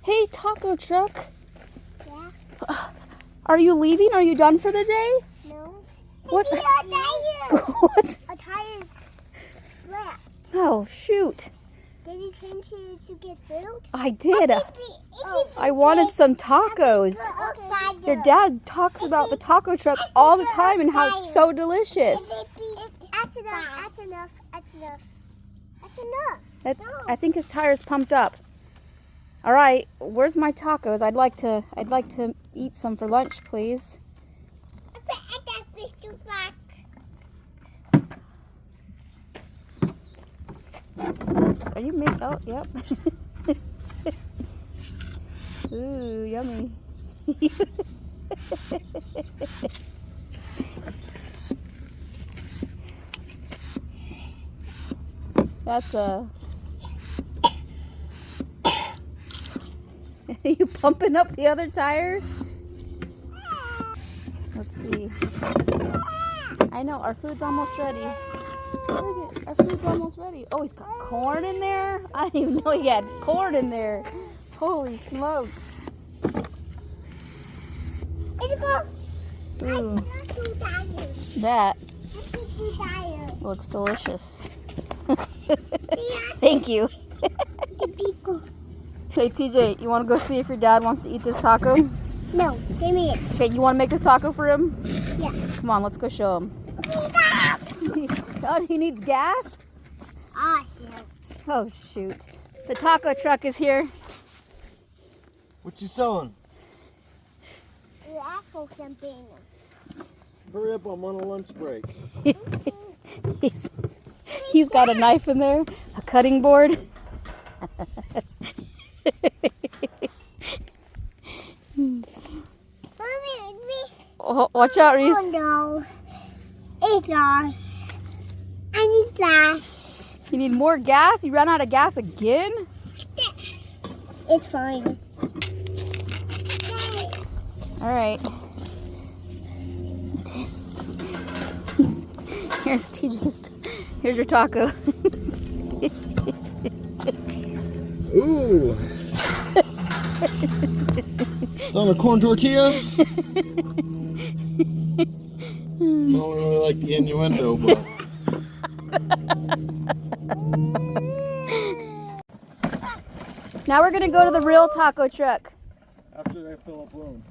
Hey, taco truck. Yeah. Are you leaving? Are you done for the day? No. What? Maybe a tire. What? A tire's flat. Oh, shoot. Did you come to get food? I did. Oh. I wanted some tacos. Okay. Your dad talks about the taco truck all the time and how it's so delicious. That's enough. That's enough. That's enough. That's enough. I think his tire's pumped up. All right, where's my tacos? I'd like to eat some for lunch, please. Are you making? Oh, yep. Ooh, yummy. That's a. Are you pumping up the other tire? Let's see. I know, our food's almost ready. Look at, our food's almost ready. Oh, he's got corn in there? I didn't even know he had corn in there. Holy smokes. Ooh, that looks delicious. Thank you. Hey, TJ, you want to go see if your dad wants to eat this taco? No, give me it. Okay, you want to make this taco for him? Yeah. Come on, let's go show him. Oh, he needs gas? Ah, shit. Oh, shoot. The taco truck is here. What you selling? The apple something. Hurry up, I'm on a lunch break. He's got a knife in there, a cutting board. Oh, watch out, Reese. Oh no. It's lost. I need gas. You need more gas? You ran out of gas again? It's fine. All right. Here's TJ's. Here's your taco. Ooh. It's on a corn tortilla. I don't really like the innuendo, but. Now we're gonna go to the real taco truck. After I fill up room.